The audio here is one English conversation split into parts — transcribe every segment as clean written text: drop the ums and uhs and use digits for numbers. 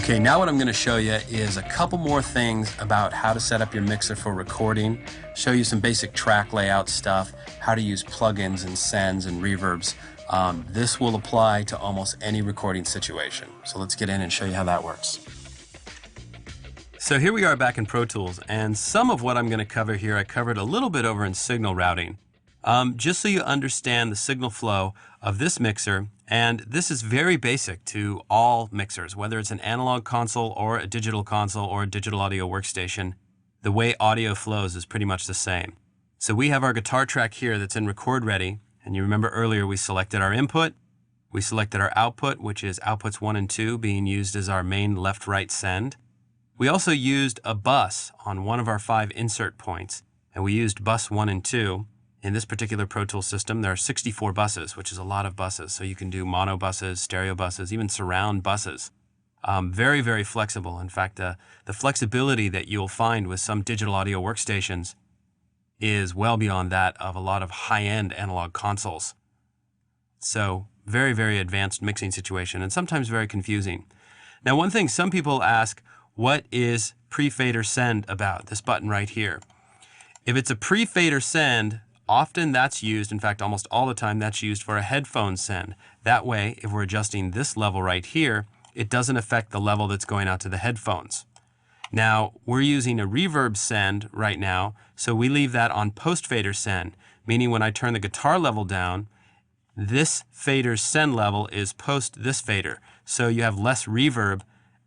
Okay, now what I'm going to show you is a couple more things about how to set up your mixer for recording, show you some basic track layout stuff, how to use plugins and sends and reverbs. This will apply to almost any recording situation. So let's get in and show you how that works. So here we are back in Pro Tools, and some of what I'm going to cover here I covered a little bit over in signal routing. Just so you understand the signal flow of this mixer, and this is very basic to all mixers, whether it's an analog console or a digital console or a digital audio workstation, the way audio flows is pretty much the same. So we have our guitar track here that's in record ready, and you remember earlier we selected our input, we selected our output, which is outputs 1 and 2 being used as our main left-right send. We also used a bus on one of our 5 insert points, and we used bus 1 and 2. In this particular Pro Tools system, there are 64 buses, which is a lot of buses. So you can do mono buses, stereo buses, even surround buses. Very, very flexible. In fact, the flexibility that you'll find with some digital audio workstations is well beyond that of a lot of high-end analog consoles. So very, very advanced mixing situation, and sometimes very confusing. Now, one thing some people ask, what is pre-fader send about, this button right here? If it's a pre-fader send, often that's used, in fact almost all the time, that's used for a headphone send. That way, if we're adjusting this level right here, it doesn't affect the level that's going out to the headphones. Now, we're using a reverb send right now, so we leave that on post-fader send, meaning when I turn the guitar level down, this fader's send level is post this fader. So you have less reverb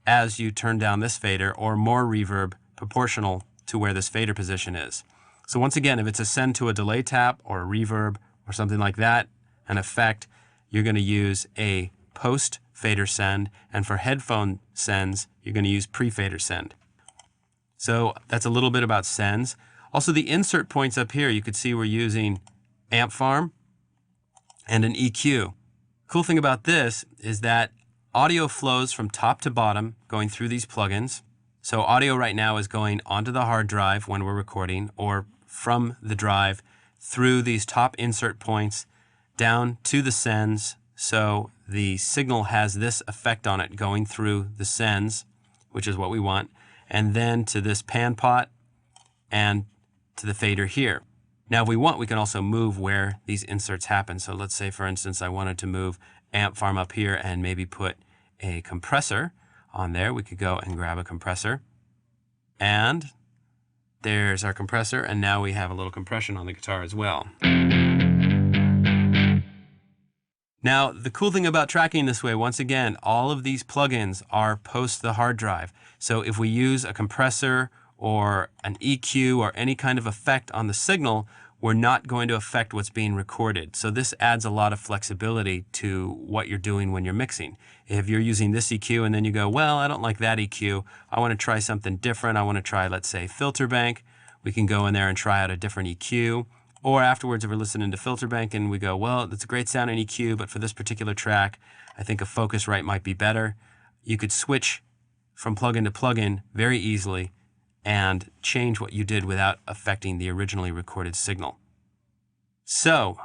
as you turn down this fader, or more reverb proportional to where this fader position is. So once again, if it's a send to a delay tap or a reverb or something like that, an effect, you're going to use a post fader send, and for headphone sends, you're going to use pre-fader send. So that's a little bit about sends. Also, the insert points up here, you could see we're using amp farm and an EQ. Cool thing about this is that audio flows from top to bottom going through these plugins. So audio right now is going onto the hard drive when we're recording, or from the drive through these top insert points down to the sends. So the signal has this effect on it going through the sends, which is what we want, and then to this pan pot and to the fader here. Now if we want, we can also move where these inserts happen. So let's say, for instance, I wanted to move amp farm up here and maybe put a compressor on there. We could go and grab a compressor, and there's our compressor, and now we have a little compression on the guitar as well. Now, the cool thing about tracking this way, once again, all of these plugins are post the hard drive. So if we use a compressor or an EQ or any kind of effect on the signal, we're not going to affect what's being recorded. So this adds a lot of flexibility to what you're doing when you're mixing. If you're using this EQ and then you go, well, I don't like that EQ, I want to try something different, I want to try, let's say, Filter Bank, we can go in there and try out a different EQ. Or afterwards, if we're listening to Filter Bank and we go, well, that's a great sounding EQ, but for this particular track, I think a Focusrite might be better. You could switch from plugin to plugin very easily and change what you did without affecting the originally recorded signal. So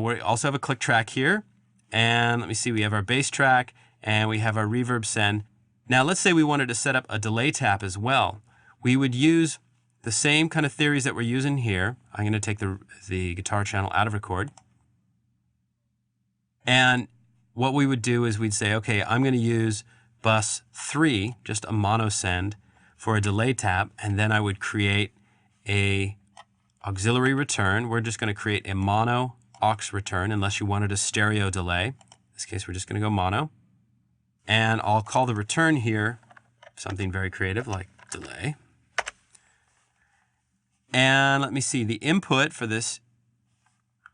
we also have a click track here, and let me see, we have our bass track and we have our reverb send. Now let's say we wanted to set up a delay tap as well. We would use the same kind of theories that we're using here. I'm going to take the guitar channel out of record, and what we would do is we'd say, okay, I'm going to use bus 3, just a mono send, for a delay tap, and then I would create a auxiliary return. We're just going to create a mono aux return unless you wanted a stereo delay. In this case, we're just going to go mono. And I'll call the return here something very creative like delay. And let me see, the input for this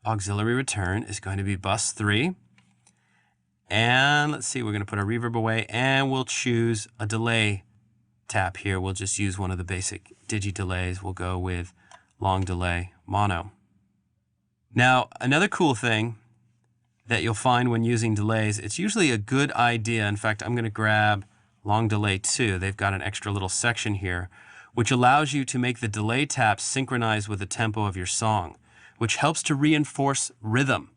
auxiliary return is going to be bus 3. And let's see, we're going to put our reverb away, and we'll choose a delay tap here. We'll just use one of the basic digi delays. We'll go with long delay mono. Now, another cool thing that you'll find when using delays, it's usually a good idea. In fact, I'm going to grab long delay 2. They've got an extra little section here, which allows you to make the delay taps synchronize with the tempo of your song, which helps to reinforce rhythm.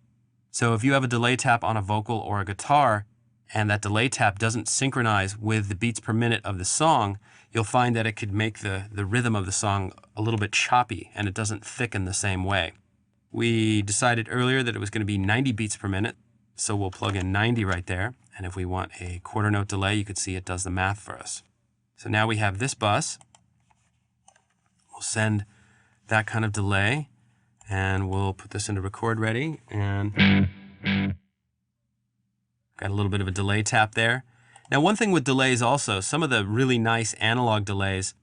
So if you have a delay tap on a vocal or a guitar, and that delay tap doesn't synchronize with the beats per minute of the song, you'll find that it could make the rhythm of the song a little bit choppy, and it doesn't thicken the same way. We decided earlier that it was going to be 90 beats per minute, so we'll plug in 90 right there. And if we want a quarter note delay, you can see it does the math for us. So now we have this bus. We'll send that kind of delay, and we'll put this into record ready, and got a little bit of a delay tap there. Now, one thing with delays also, some of the really nice analog delays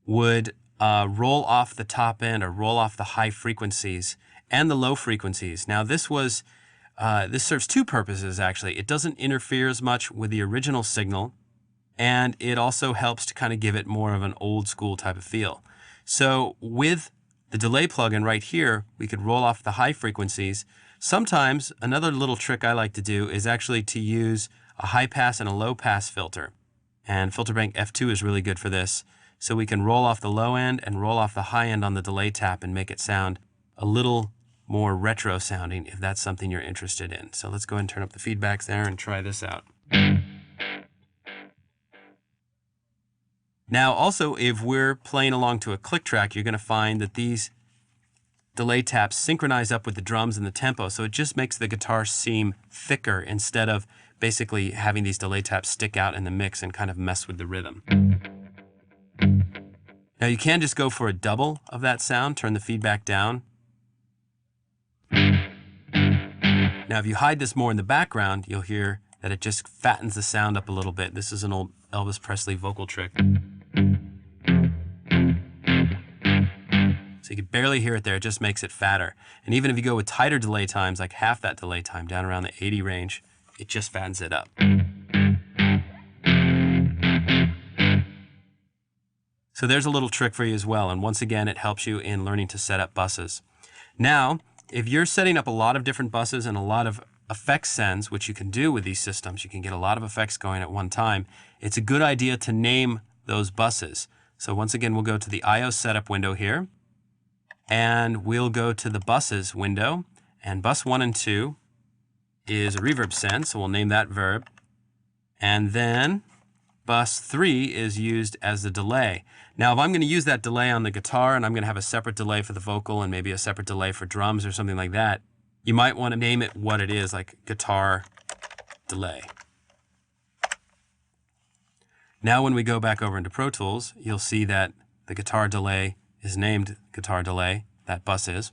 would roll off the top end or roll off the high frequencies and the low frequencies. Now, this serves two purposes, actually. It doesn't interfere as much with the original signal, and it also helps to kind of give it more of an old school type of feel. So with the delay plugin right here, we could roll off the high frequencies. Sometimes another little trick I like to do is actually to use a high pass and a low pass filter. And Filter Bank F2 is really good for this. So we can roll off the low end and roll off the high end on the delay tap and make it sound a little more retro sounding if that's something you're interested in. So let's go ahead and turn up the feedbacks there and try this out. Now also, if we're playing along to a click track, you're going to find that these delay taps synchronize up with the drums and the tempo, so it just makes the guitar seem thicker instead of basically having these delay taps stick out in the mix and kind of mess with the rhythm. Now you can just go for a double of that sound, turn the feedback down. Now if you hide this more in the background, you'll hear that it just fattens the sound up a little bit. This is an old Elvis Presley vocal trick. So you can barely hear it there, it just makes it fatter. And even if you go with tighter delay times, like half that delay time, down around the 80 range, it just fattens it up. So there's a little trick for you as well, and once again, it helps you in learning to set up buses. Now, if you're setting up a lot of different buses and a lot of effects sends, which you can do with these systems, you can get a lot of effects going at one time, it's a good idea to name those buses. So once again, we'll go to the I/O setup window here, and we'll go to the buses window, and bus 1 and 2 is a reverb send, so we'll name that verb. And then bus 3 is used as the delay. Now, if I'm going to use that delay on the guitar and I'm going to have a separate delay for the vocal and maybe a separate delay for drums or something like that, you might want to name it what it is, like guitar delay. Now, when we go back over into Pro Tools, you'll see that the guitar delay is named guitar delay, that bus is,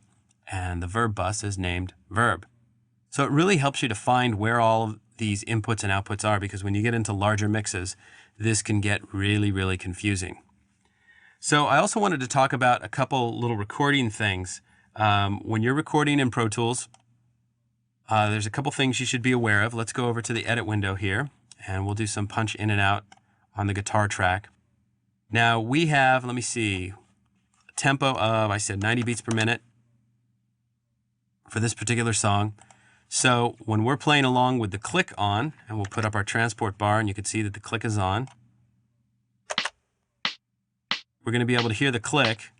and the verb bus is named verb. So it really helps you to find where all of these inputs and outputs are, because when you get into larger mixes, this can get really, really confusing. So I also wanted to talk about a couple little recording things. When you're recording in Pro Tools, there's a couple things you should be aware of. Let's go over to the edit window here, and we'll do some punch in and out on the guitar track. Now we have, let me see, a tempo of, I said 90 beats per minute for this particular song. So when we're playing along with the click on, and we'll put up our transport bar and you can see that the click is on, we're going to be able to hear the click,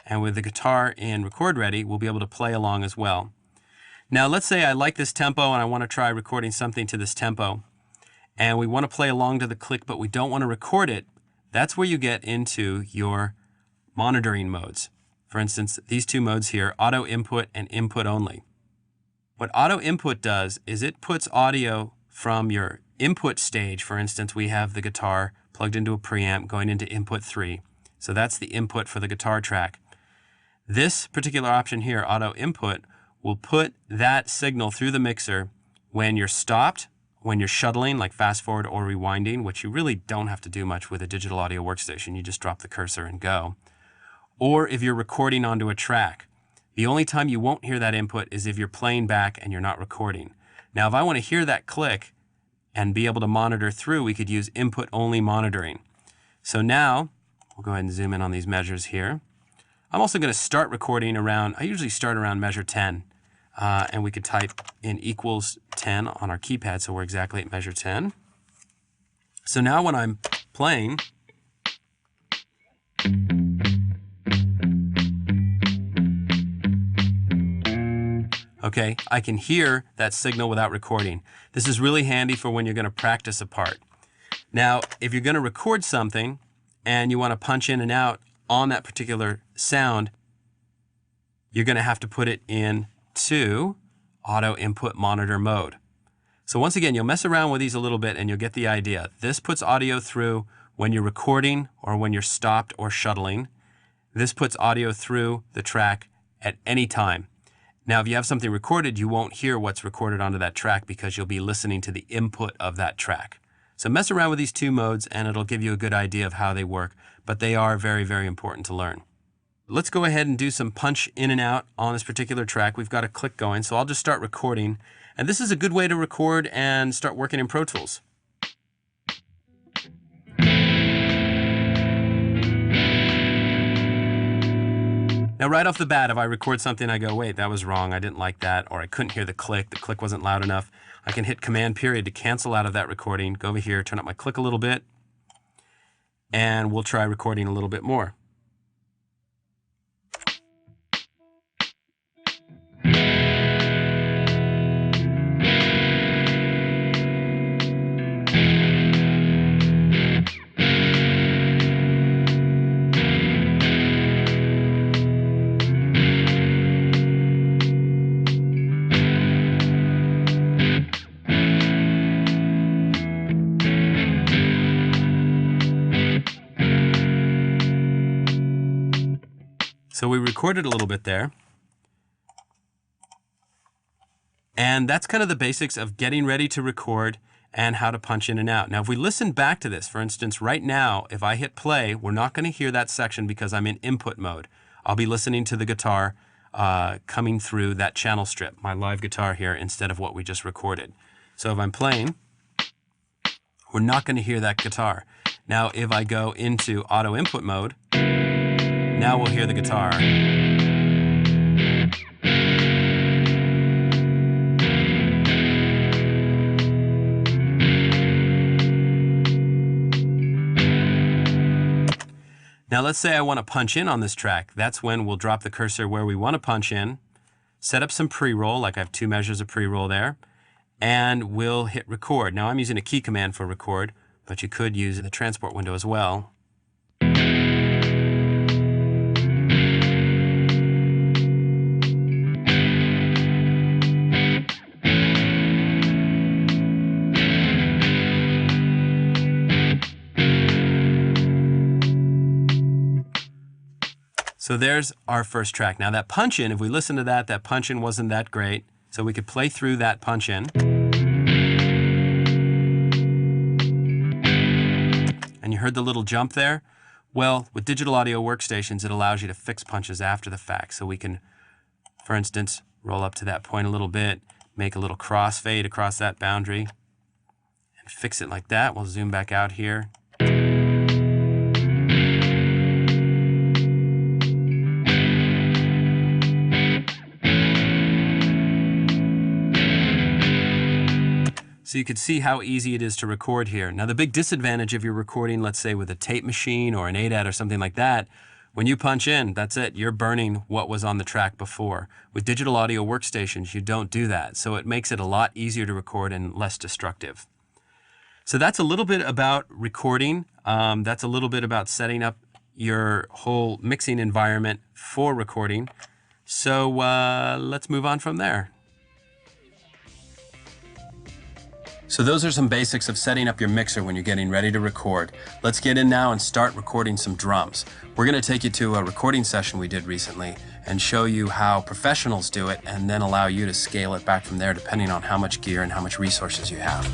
and with the guitar in record ready, we'll be able to play along as well. Now let's say I like this tempo and I want to try recording something to this tempo, and we want to play along to the click but we don't want to record it. That's where you get into your monitoring modes. For instance, these two modes here, auto input and input only. What auto input does is it puts audio from your input stage. For instance, we have the guitar plugged into a preamp going into input 3. So that's the input for the guitar track. This particular option here, auto input, will put that signal through the mixer when you're stopped, when you're shuttling, like fast forward or rewinding, which you really don't have to do much with a digital audio workstation. You just drop the cursor and go. Or if you're recording onto a track. The only time you won't hear that input is if you're playing back and you're not recording. Now, if I want to hear that click and be able to monitor through, we could use input only monitoring. So now, we'll go ahead and zoom in on these measures here. I'm also going to start recording around, I usually start around measure 10. And we could type in equals 10 on our keypad, so we're exactly at measure 10. So now when I'm playing, Okay, I can hear that signal without recording. This is really handy for when you're going to practice a part. Now, if you're going to record something and you want to punch in and out on that particular sound, you're going to have to put it into auto input monitor mode. So once again, you'll mess around with these a little bit and you'll get the idea. This puts audio through when you're recording or when you're stopped or shuttling. This puts audio through the track at any time. Now, if you have something recorded, you won't hear what's recorded onto that track because you'll be listening to the input of that track. So mess around with these two modes and it'll give you a good idea of how they work, but they are very, very important to learn. Let's go ahead and do some punch in and out on this particular track. We've got a click going, so I'll just start recording. And this is a good way to record and start working in Pro Tools. Now, right off the bat, if I record something, I go, wait, that was wrong, I didn't like that, or I couldn't hear the click wasn't loud enough. I can hit Command period to cancel out of that recording, go over here, turn up my click a little bit, and we'll try recording a little bit more. So we recorded a little bit there. And that's kind of the basics of getting ready to record and how to punch in and out. Now, if we listen back to this, for instance, right now, if I hit play, we're not going to hear that section because I'm in input mode. I'll be listening to the guitar coming through that channel strip, my live guitar here, instead of what we just recorded. So if I'm playing, we're not going to hear that guitar. Now, if I go into auto input mode, now we'll hear the guitar. Now let's say I want to punch in on this track. That's when we'll drop the cursor where we want to punch in, set up some pre-roll, like I have 2 measures of pre-roll there, and we'll hit record. Now I'm using a key command for record, but you could use the transport window as well. So there's our first track. Now that punch-in, if we listen to that, that punch-in wasn't that great. So we could play through that punch-in. And you heard the little jump there? Well, with digital audio workstations, it allows you to fix punches after the fact. So we can, for instance, roll up to that point a little bit, make a little crossfade across that boundary, and fix it like that. We'll zoom back out here. So you could see how easy it is to record here. Now the big disadvantage if you're recording, let's say with a tape machine or an ADAT or something like that, when you punch in, that's it, you're burning what was on the track before. With digital audio workstations, you don't do that. So it makes it a lot easier to record and less destructive. So that's a little bit about recording. That's a little bit about setting up your whole mixing environment for recording. So let's move on from there. So those are some basics of setting up your mixer when you're getting ready to record. Let's get in now and start recording some drums. We're going to take you to a recording session we did recently and show you how professionals do it and then allow you to scale it back from there depending on how much gear and how much resources you have.